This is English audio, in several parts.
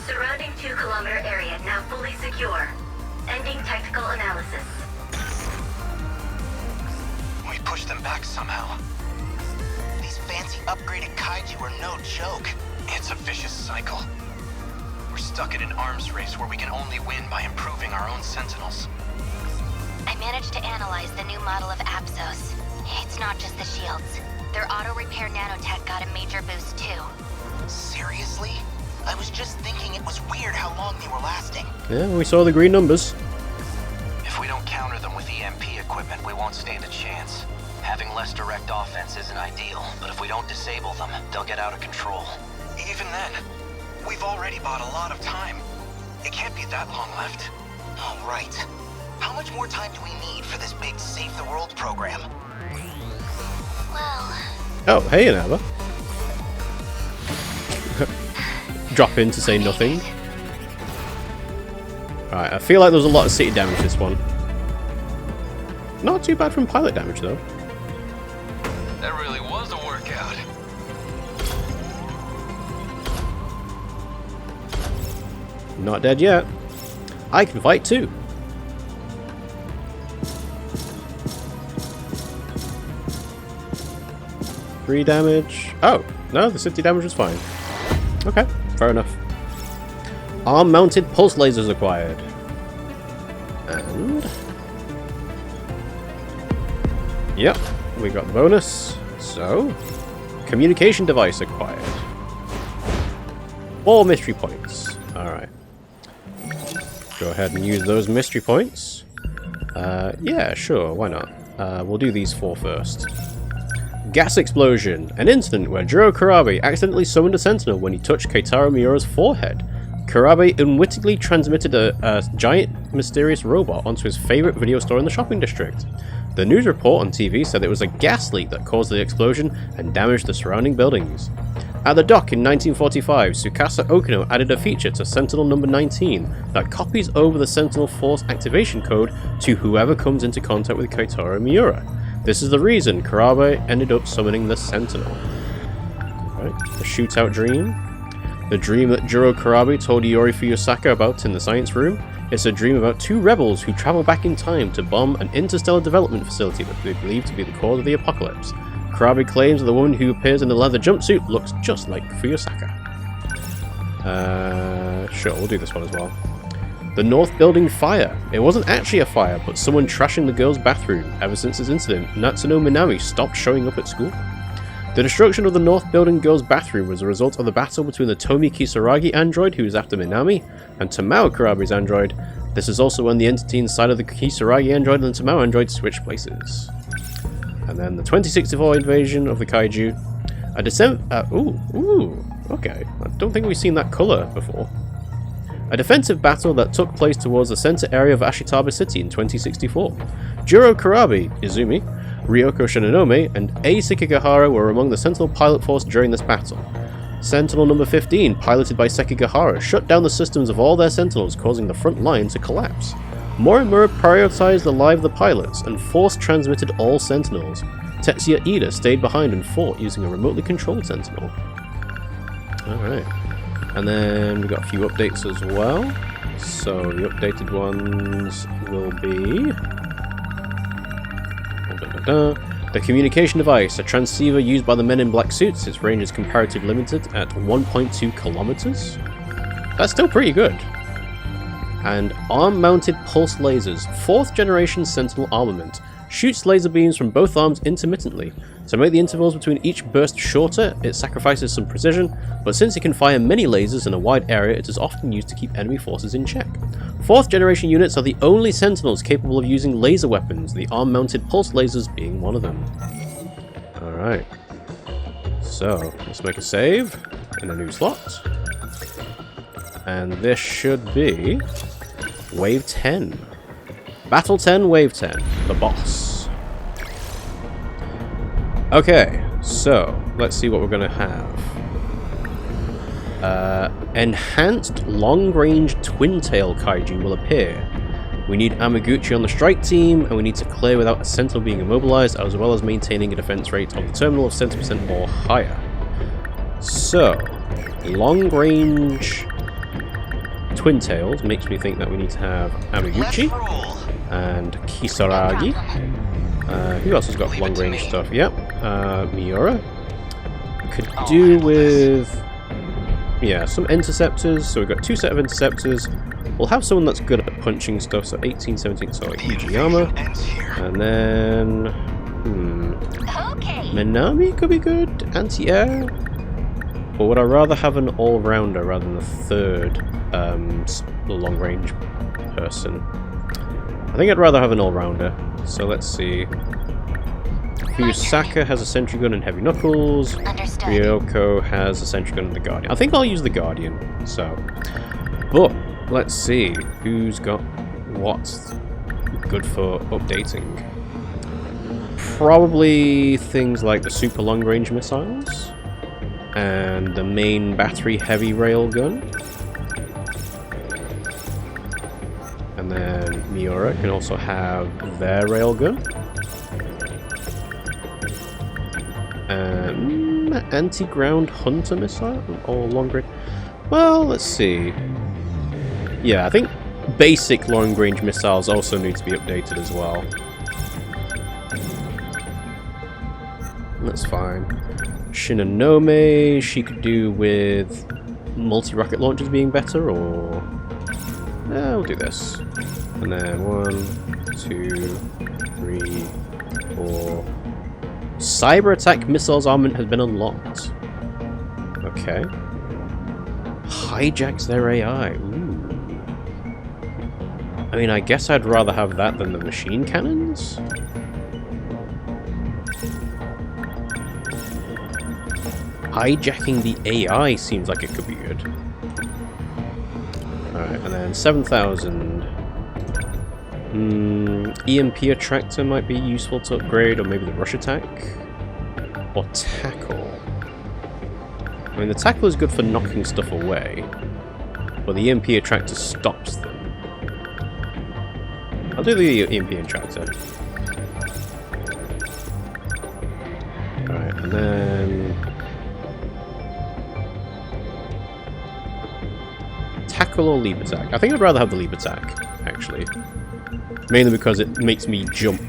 Surrounding 2-kilometer area now fully secure. Ending technical analysis. We pushed them back somehow. These fancy upgraded kaiju are no joke. It's a vicious cycle. We're stuck in an arms race where we can only win by improving our own Sentinels. I managed to analyze the new model of Apsos. It's not just the shields. Their auto-repair nanotech got a major boost too. Seriously? I was just thinking it was weird how long they were lasting. Yeah, we saw the green numbers. If we don't counter them with EMP equipment, we won't stand a chance. Having less direct offense isn't ideal, but if we don't disable them, they'll get out of control. Even then, we've already bought a lot of time. It can't be that long left. All right. How much more time do we need for this big Save the World program? Well... Oh, hey, Anaba. Drop in to say nothing. Right, I feel like there was a lot of city damage this one. Not too bad from pilot damage, though. That really was a workout. Not dead yet. I can fight too. Three damage. Oh, no, the 50 damage was fine. Okay, fair enough. Arm-mounted pulse lasers acquired. And... yep, we got the bonus. So, communication device acquired. 4 mystery points. Alright. Go ahead and use those mystery points. Yeah, sure, why not? We'll do these 4 first. Gas explosion. An incident where Jiro Kurabe accidentally summoned a sentinel when he touched Keitaro Miura's forehead. Kurabe unwittingly transmitted a giant mysterious robot onto his favorite video store in the shopping district. The news report on TV said it was a gas leak that caused the explosion and damaged the surrounding buildings. At the dock in 1945, Tsukasa Okino added a feature to Sentinel number 19 that copies over the Sentinel Force activation code to whoever comes into contact with Keitaro Miura. This is the reason Kurabe ended up summoning the Sentinel. Right, the shootout dream. The dream that Jiro Kurabe told Iori Fuyusaka about in the science room. It's a dream about 2 rebels who travel back in time to bomb an interstellar development facility that they believe to be the cause of the apocalypse. Kurabe claims that the woman who appears in the leather jumpsuit looks just like Fuyusaka. Sure, we'll do this one as well. The North Building fire. It wasn't actually a fire, but someone trashing the girls' bathroom. Ever since this incident, Natsuno Minami stopped showing up at school. The destruction of the North Building girls' bathroom was a result of the battle between the Tomi Kisaragi android, who is after Minami, and Tamao Kurabe's android. This is also when the entity inside of the Kisaragi android and the Tamao android switch places. And then the 2064 invasion of the Kaiju. Okay. I don't think we've seen that colour before. A defensive battle that took place towards the center area of Ashitaba City in 2064. Jiro Kurabe, Izumi, Ryoko Shinonome, and A. Sekigahara were among the Sentinel pilot force during this battle. Sentinel number 15, piloted by Sekigahara, shut down the systems of all their Sentinels, causing the front line to collapse. Morimura prioritized the lives of the pilots and force-transmitted all Sentinels. Tetsuya Ida stayed behind and fought using a remotely controlled Sentinel. Alright. And then we got a few updates as well. So the updated ones will be... the communication device, a transceiver used by the men in black suits. Its range is comparatively limited at 1.2 kilometers. That's still pretty good. And arm-mounted pulse lasers, 4th generation Sentinel armament. Shoots laser beams from both arms intermittently. To make the intervals between each burst shorter, it sacrifices some precision, but since it can fire many lasers in a wide area, it is often used to keep enemy forces in check. 4th generation units are the only Sentinels capable of using laser weapons, the arm-mounted pulse lasers being one of them. Alright. So, let's make a save in a new slot. And this should be Wave 10. Battle 10, Wave 10. The boss. Okay, so let's see what we're going to have. Enhanced long-range twin-tail Kaiju will appear. We need Amaguchi on the strike team, and we need to clear without a Sentinel being immobilized, as well as maintaining a defense rate of the terminal of 70% or higher. So, long-range twin tails makes me think that we need to have Amiguchi and Kisaragi. Who else has got long range stuff? Yep, Miura. Could do with, yeah, some interceptors. So we've got 2 set of interceptors. We'll have someone that's good at punching stuff. So 18, 17, so like Ujiyama. And then, Minami could be good. Anti-air. Or would I rather have an all-rounder rather than a third long-range person? I think I'd rather have an all-rounder. So let's see. Fuyusaka has a sentry gun and heavy knuckles. Understood. Ryoko has a sentry gun and the Guardian. I think I'll use the Guardian. So, but let's see who's got what's good for updating. Probably things like the super long-range missiles. And the main battery heavy railgun. And then Miura can also have their railgun. Anti-ground hunter missile or long range. Well, let's see. Yeah, I think basic long range missiles also need to be updated as well. That's fine. Shinonome, she could do with multi-rocket launchers being better, or... Yeah, we'll do this. And then 1, 2, 3, 4... Cyber attack missiles armament has been unlocked. Okay. Hijacks their AI. Ooh. I mean, I guess I'd rather have that than the machine cannons? Hijacking the AI seems like it could be good. Alright, and then 7,000. EMP attractor might be useful to upgrade, or maybe the rush attack. Or tackle. I mean, the tackle is good for knocking stuff away, but the EMP attractor stops them. I'll do the EMP attractor. Alright, and then... Tackle or leap attack? I think I'd rather have the leap attack, actually. Mainly because it makes me jump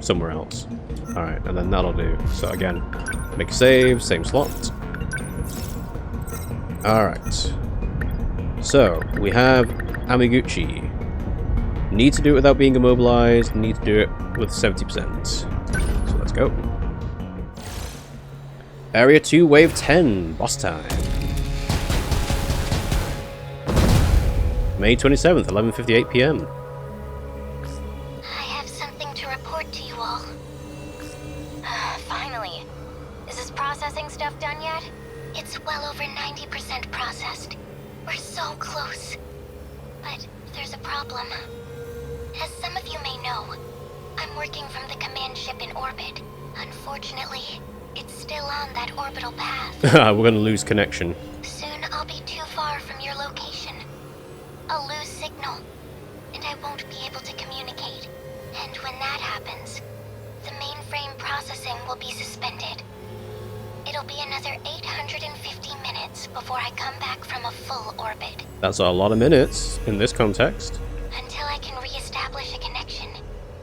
somewhere else. Alright, and then that'll do. So again, make a save, same slot. Alright. So, we have Amiguchi. Need to do it without being immobilized, need to do it with 70%. So let's go. Area 2, Wave 10, boss time. May 27th, 11:58 PM. I have something to report to you all. Finally. Is this processing stuff done yet? It's well over 90% processed. We're so close. But there's a problem. As some of you may know, I'm working from the command ship in orbit. Unfortunately, it's still on that orbital path. We're gonna lose connection. Soon I'll be too far from your location. I'll lose signal, and I won't be able to communicate. And when that happens, the mainframe processing will be suspended. It'll be another 850 minutes before I come back from a full orbit. That's a lot of minutes in this context. Until I can re-establish a connection,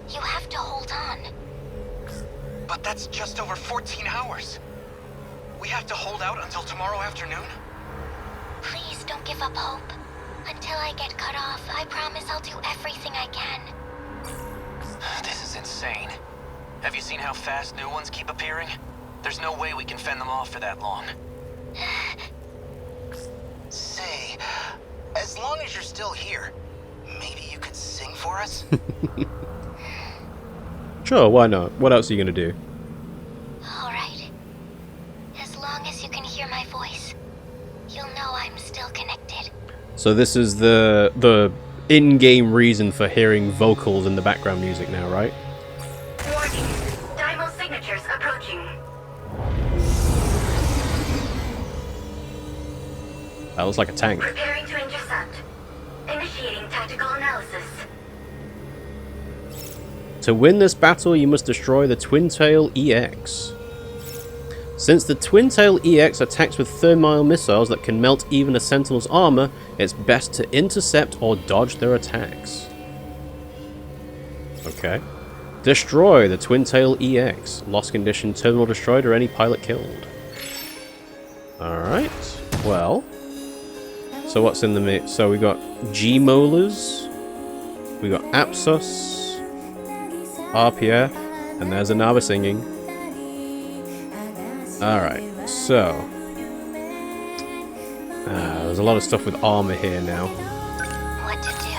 you have to hold on. But that's just over 14 hours. We have to hold out until tomorrow afternoon? Please don't give up hope. Until I get cut off, I promise I'll do everything I can. This is insane. Have you seen how fast new ones keep appearing? There's no way we can fend them off for that long. Say, as long as you're still here, maybe you could sing for us? Sure, why not? What else are you gonna do? Alright. As long as you can hear my voice, you'll know I'm still connected. So this is the in-game reason for hearing vocals in the background music now, right? Warning. Dymo signatures approaching. That looks like a tank. Preparing to intercept. Initiating tactical analysis. To win this battle, you must destroy the Twin Tail EX. Since the Twin-Tail EX attacks with thermite missiles that can melt even a Sentinel's armor, it's best to intercept or dodge their attacks. Okay. Destroy the Twin-Tail EX. Lost condition, terminal destroyed, or any pilot killed. Alright. Well. So what's in the mix? So we got G-Molars. We got Apsos. RPF. And there's Anaba singing. Alright. So. There's a lot of stuff with armor here now. What to do?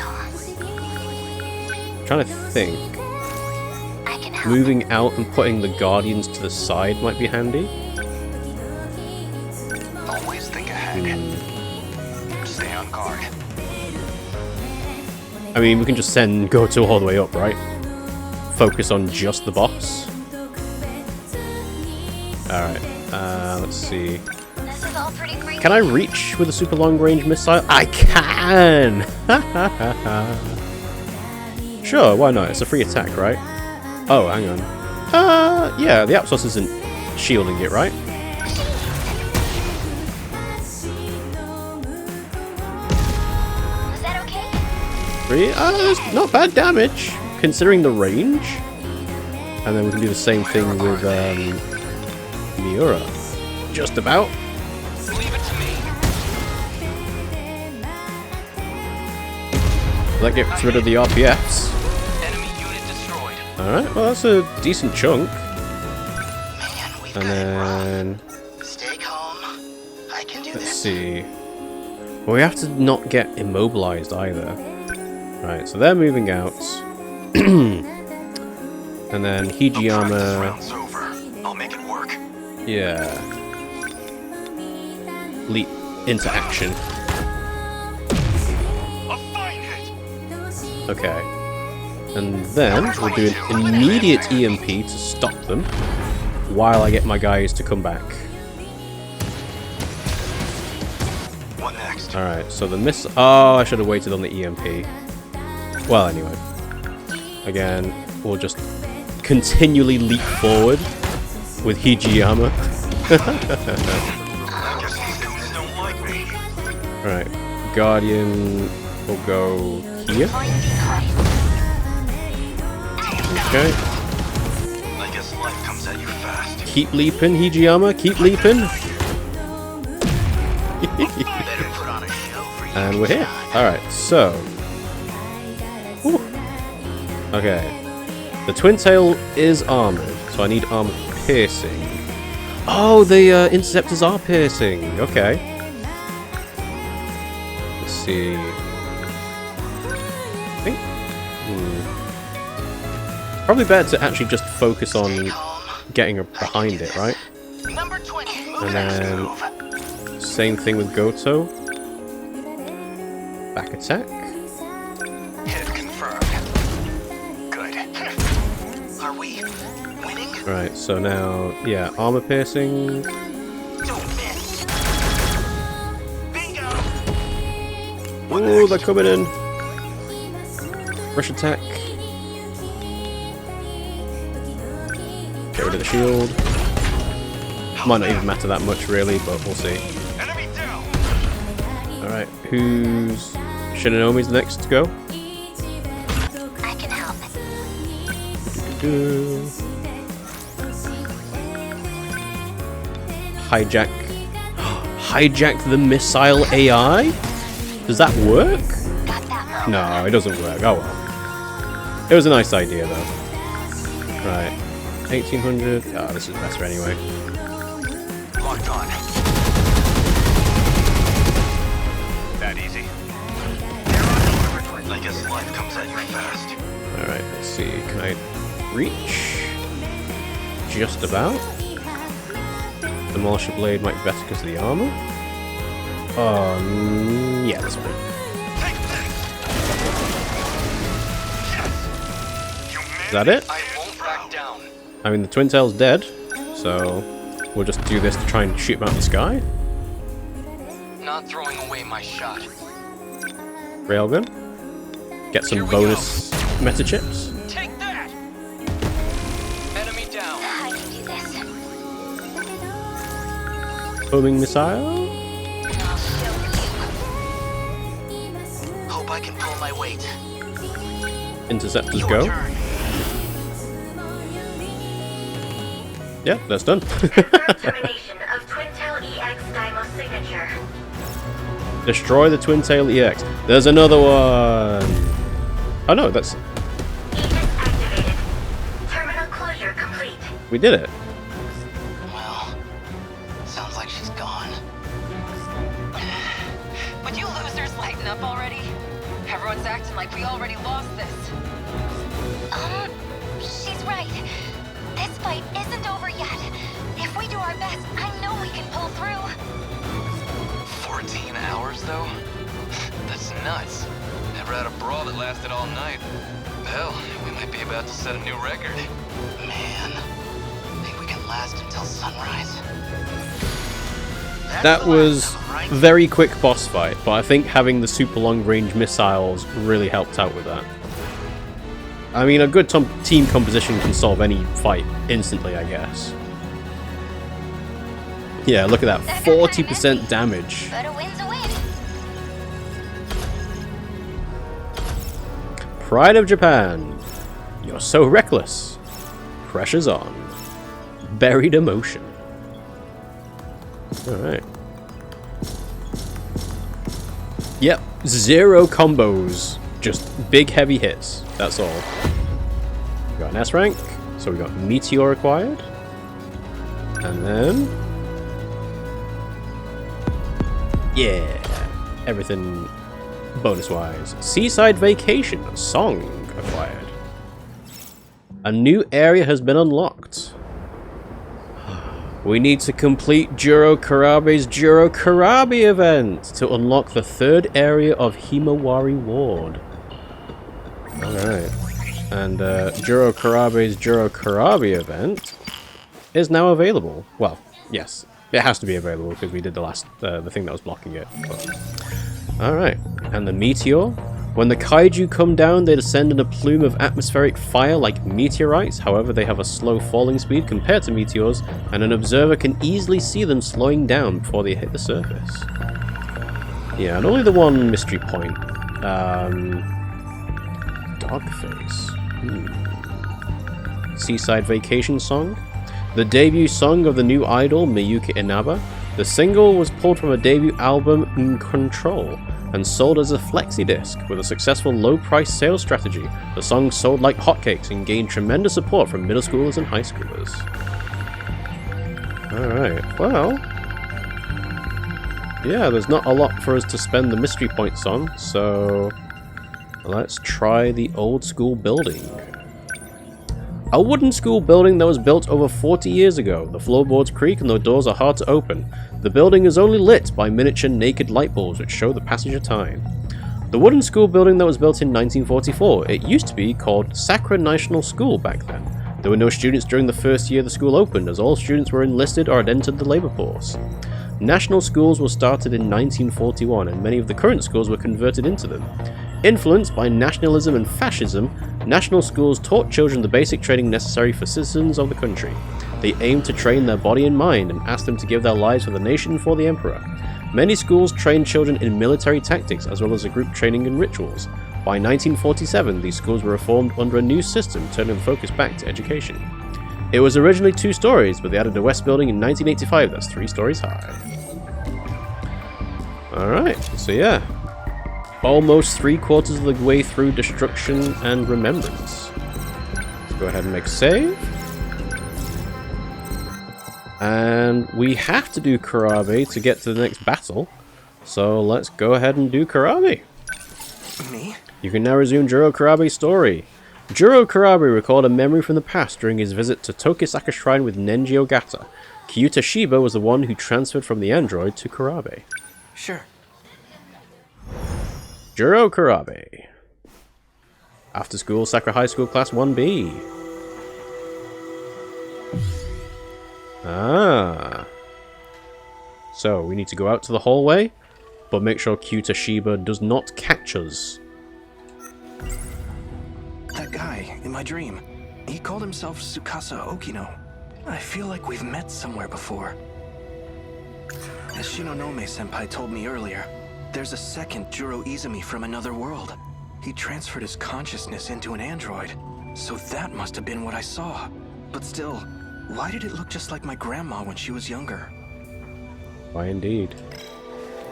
I'm trying to think. I can help. Moving out and putting the Guardians to the side might be handy. Always think ahead. Stay on guard. I mean, we can just send Goto all the way up, right? Focus on just the boss. Alright, let's see. This is all pretty great. Can I reach with a super long range missile? I can! Sure, why not? It's a free attack, right? Oh, hang on. Yeah, the Apsos isn't shielding it, right? Was that okay? Free? It's not bad damage, considering the range. And then we can do the same thing with Miura. Just about. Leave it to me. That gets rid of the RPFs. Enemy unit destroyed. Alright, well that's a decent chunk. Man, we've And got it then... wrong. Stay calm. I can do Let's this. see. Well, we have to not get immobilized either. Right, so they're moving out. And then Hijiyama... Round's over. I'll make it work. Yeah. Leap into action. A fine hit. Okay. And then we'll do an immediate EMP to stop them while I get my guys to come back. What next? Alright, so the miss... Oh, I should have waited on the EMP. Well, anyway. Again, we'll just continually leap forward with Hijiyama. I guess these dudes don't like me. Alright, Guardian will go here. Okay, I guess life comes at you fast. keep leaping, Hijiyama, keep leaping. Better put on a show for you. And we're here. Alright, so. Whew. Okay. The Twin Tail is armored, so I need armor piercing. Oh, the interceptors are piercing. Okay. Let's see. I think. Probably better to actually just focus on getting behind it, right? Number 20. And then same thing with Goto. Back attack. Hit confirmed. Good. Are we winning? Right, so now, yeah, armor piercing. Don't miss. Bingo. Oh, they're coming in. Rush attack. Get rid of the shield. Might not even matter that much, really, but we'll see. Enemy down. Alright, who's... Shinanomi's the next to go? I can help. Hijack. Hijack the missile AI? Does that work? Got that. No, it doesn't work. Oh well. It was a nice idea, though. Right. 1800. Oh, this is better anyway. Locked on. That easy. I guess life comes at you fast. Alright, let's see. Can I reach? Just about. Demolisher Blade might be better because of the armor. Yeah, this one. Take this. Yes. You Is that it? I won't back down. I mean, the Twin Tail's dead, so we'll just do this to try and shoot him out of the sky. Not throwing away my shot. Railgun. Get some Here we bonus meta chips. Take that. Enemy down. I can do this. homing missile. I'll show you. Hope I can pull my weight. Interceptors Your go. turn. Yeah, that's done. Confirmed termination of Twin Tail EX Dymo signature. Destroy the Twin Tail EX. There's another one. Oh no, that's... Aegis activated. Terminal closure complete. We did it. Well, sounds like she's gone. Would you losers lighten up already? Everyone's acting like we already lost this. She's right. This fight isn't over yet. If we do our best, I know we can pull through. 14 hours, though? That's nuts. Never had a brawl that lasted all night. Hell, we might be about to set a new record. Man, think we can last until sunrise? That was very quick boss fight, but I think having the super long range missiles really helped out with that. I mean, a good team composition can solve any fight instantly, I guess. Yeah, look at that, 40% damage. But a win's a win. Pride of Japan. You're so reckless. Pressure's on. Buried emotion. Alright. Yep, 0 combos. Just big heavy hits. That's all. We got an S rank. So we got Meteor acquired. And then... yeah. Everything bonus-wise. Seaside Vacation. Song acquired. A new area has been unlocked. We need to complete Juro Karabe's Juro Karabe event to unlock the 3rd area of Himawari Ward. Alright. And Juro Karabe's Juro Karabe event is now available. Well, yes. It has to be available because we did the last the thing that was blocking it. Alright. And the Meteor. When the Kaiju come down, they descend in a plume of atmospheric fire like meteorites. However, they have a slow falling speed compared to meteors, and an observer can easily see them slowing down before they hit the surface. Yeah, and only the one mystery point. Dogface. Seaside Vacation Song. The debut song of the new idol, Miyuki Inaba. The single was pulled from a debut album, In Control, and sold as a flexi disc. With a successful low-price sales strategy, the song sold like hotcakes and gained tremendous support from middle schoolers and high schoolers. Alright, well... yeah, there's not a lot for us to spend the mystery points on, so... let's try the old school building. A wooden school building that was built over 40 years ago. The floorboards creak and the doors are hard to open. The building is only lit by miniature naked light bulbs which show the passage of time. The wooden school building that was built in 1944. It used to be called Sakura National School back then. There were no students during the first year the school opened, as all students were enlisted or had entered the labor force. National schools were started in 1941, and many of the current schools were converted into them. Influenced by nationalism and fascism, national schools taught children the basic training necessary for citizens of the country. They aimed to train their body and mind and asked them to give their lives for the nation and for the emperor. Many schools trained children in military tactics as well as a group training and rituals. By 1947, these schools were reformed under a new system, turning the focus back to education. It was originally 2 stories, but they added a west building in 1985 that's 3 stories high. Alright, so yeah. Almost 3/4 of the way through Destruction and Remembrance. Let's go ahead and make a save. And we have to do Karabe to get to the next battle. So let's go ahead and do Karabe. Me? You can now resume Juro Karabe's story. Juro Karabe recalled a memory from the past during his visit to Tokisaka Shrine with Nenji Ogata. Kyuta Shiba was the one who transferred from the android to Karabe. Sure. Juro Karabe. After school, Sakura High School Class 1B. Ah. So, we need to go out to the hallway, but make sure Kyuta Shiba does not catch us. That guy, in my dream, he called himself Tsukasa Okino. I feel like we've met somewhere before. As Shinonome-senpai told me earlier, there's a second Juro Izumi from another world. He transferred his consciousness into an android, so that must have been what I saw. But still, why did it look just like my grandma when she was younger? Why indeed.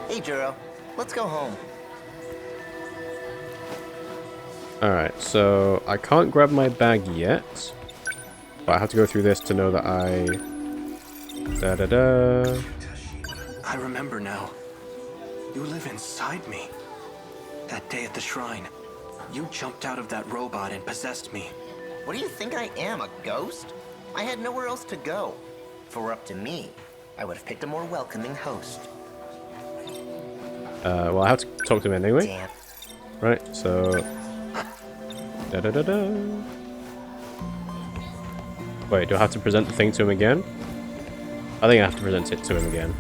Hey, Juro. Let's go home. Alright, so I can't grab my bag yet. But I have to go through this to know that I... Da-da-da. I remember now. You live inside me. That day at the shrine, you jumped out of that robot and possessed me. What do you think I am, a ghost? I had nowhere else to go. If it were up to me, I would have picked a more welcoming host. Well, I have to talk to him anyway. Damn. Right, so... Da-da-da-da. Wait, do I have to present the thing to him again? I think I have to present it to him again.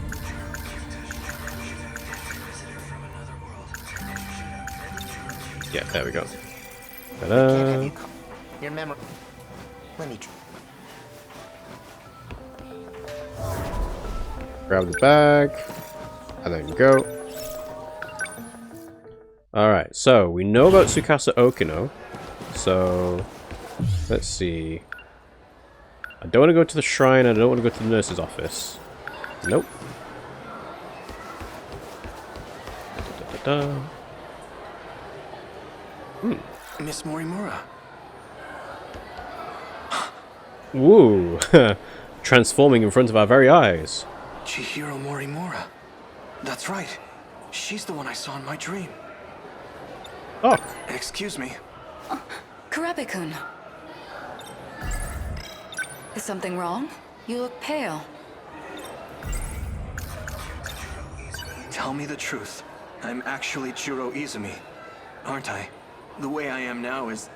Yeah, there we go. Can't have Ta-da! you your memory. Let me. Grab the bag. And then go. Alright, so we know about Tsukasa Okino. So, let's see. I don't want to go to the shrine, I don't want to go to the nurse's office. Nope. Da-da-da. Miss Morimura. Woo! Transforming in front of our very eyes. Chihiro Morimura. That's right. She's the one I saw in my dream. Oh! Excuse me. Kurabe-kun. Is something wrong? You look pale. Tell me the truth. I'm actually Juro Izumi, aren't I? The way I am now is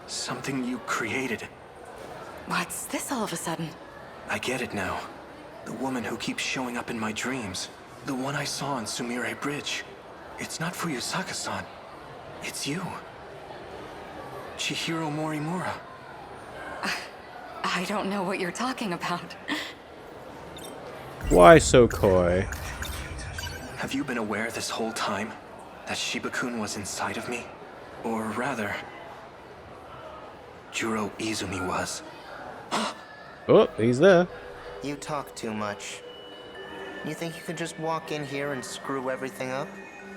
something you created. What's this all of a sudden? I get it now. The woman who keeps showing up in my dreams. The one I saw on Sumire Bridge. It's not Fuyusaka-san. It's you. Chihiro Morimura. I don't know what you're talking about. Why so coy? Have you been aware this whole time that Shibukun was inside of me? Or rather, Juro Izumi was. Oh, he's there. You talk too much. You think you can just walk in here and screw everything up?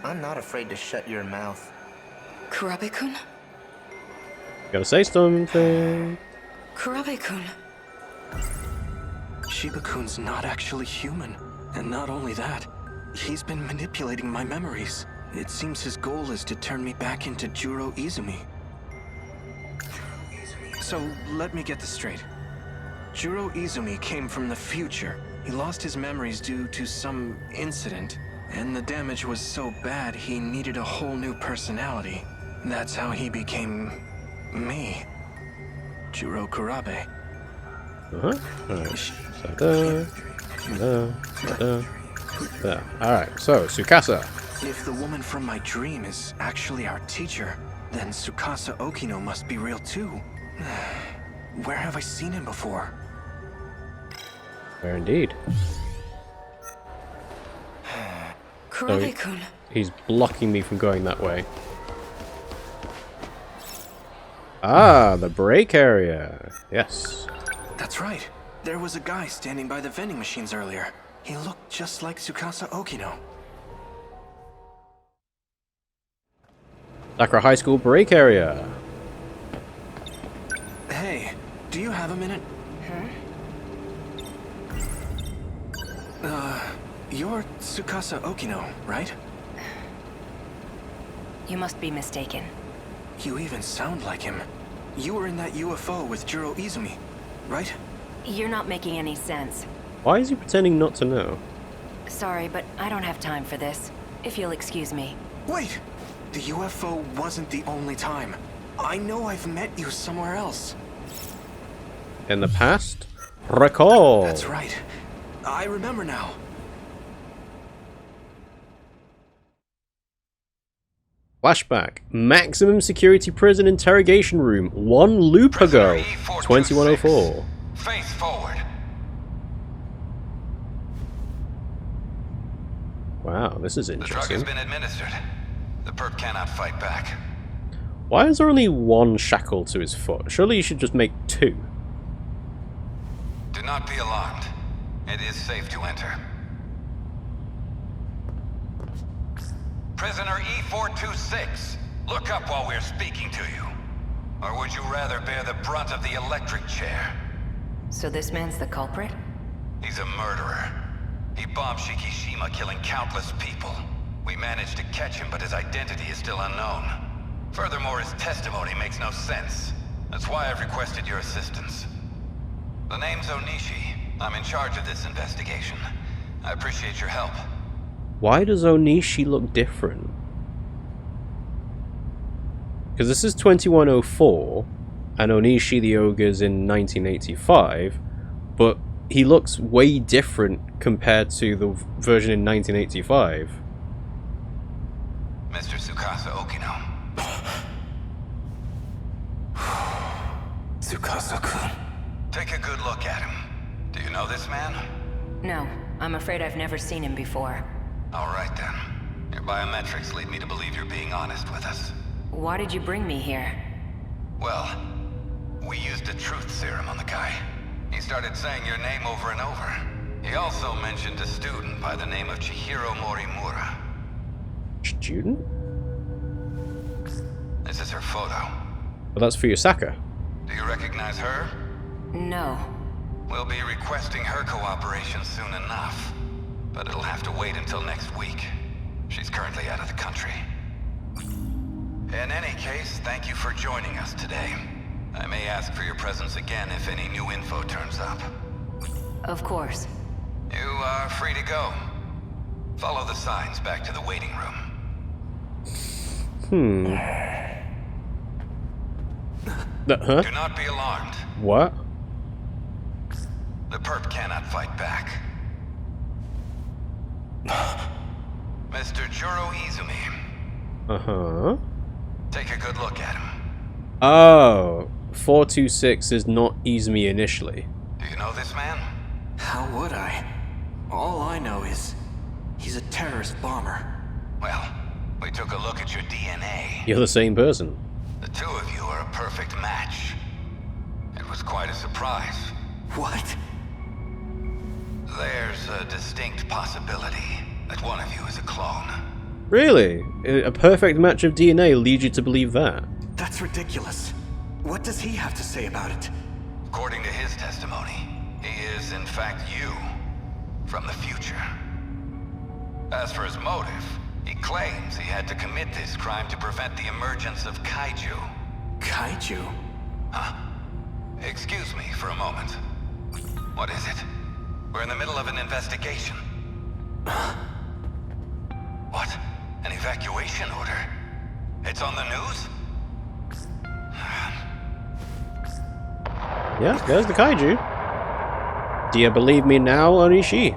I'm not afraid to shut your mouth. Kurabe-kun? Gotta say something. Kurabe-kun. Shibukun's not actually human. And not only that, he's been manipulating my memories. It seems his goal is to turn me back into Juro Izumi. So, let me get this straight. Juro Izumi came from the future. He lost his memories due to some incident, and the damage was so bad he needed a whole new personality. That's how he became me. Juro Kurabe. Alright. Alright, so Tsukasa. If the woman from my dream is actually our teacher, then Tsukasa Okino must be real too. Where have I seen him before? Where indeed? Kurabe-kun. He's blocking me from going that way. Ah, the break area. Yes. That's right. There was a guy standing by the vending machines earlier. He looked just like Tsukasa Okino. Sakura High School break area. Hey, do you have a minute? You're Tsukasa Okino, right? You must be mistaken. You even sound like him. You were in that UFO with Juro Izumi, right? You're not making any sense. Why is he pretending not to know? Sorry, but I don't have time for this. If you'll excuse me. Wait! The UFO wasn't the only time. I know I've met you somewhere else. In the past? Recall! That's right. I remember now. Flashback. Maximum security prison interrogation room. 1 loop ago. 2104. Face forward. Wow, this is The drug interesting. has been administered. The perp cannot fight back. Why is there only one shackle to his foot? Surely you should just make 2. Do not be alarmed. It is safe to enter. Prisoner E426, look up while we're speaking to you. Or would you rather bear the brunt of the electric chair? So this man's the culprit? He's a murderer. He bombed Shikishima, killing countless people. We managed to catch him, but his identity is still unknown. Furthermore, his testimony makes no sense. That's why I've requested your assistance. The name's Onishi. I'm in charge of this investigation. I appreciate your help. Why does Onishi look different? Because this is 2104, and Onishi the Ogre's in 1985, but he looks way different compared to the version in 1985. Mr. Tsukasa Okino. Tsukasa-kun. Take a good look at him. Do you know this man? No, I'm afraid I've never seen him before. All right then. Your biometrics lead me to believe you're being honest with us. Why did you bring me here? Well, we used a truth serum on the guy. He started saying your name over and over. He also mentioned a student by the name of Chihiro Morimura. Student? This is her photo. Well, that's for Yusaka. Do you recognize her? No. We'll be requesting her cooperation soon enough. But it'll have to wait until next week. She's currently out of the country. In any case, thank you for joining us today. I may ask for your presence again if any new info turns up. Of course. You are free to go. Follow the signs back to the waiting room. Huh? Do not be alarmed. What? The perp cannot fight back. Mr. Juro Izumi. Uh-huh. Take a good look at him. Oh, 426 is not Izumi initially. Do you know this man? How would I? All I know is he's a terrorist bomber. Well, we took a look at your DNA. You're the same person. The two of you are a perfect match. It was quite a surprise. What? There's a distinct possibility that one of you is a clone. Really? A perfect match of DNA leads you to believe that? That's ridiculous. What does he have to say about it? According to his testimony, he is in fact you, from the future. As for his motive, he claims he had to commit this crime to prevent the emergence of Kaiju. Kaiju? Huh? Excuse me for a moment. What is it? We're in the middle of an investigation. What? An evacuation order? It's on the news? Yeah, there's the Kaiju. Do you believe me now, Onishi?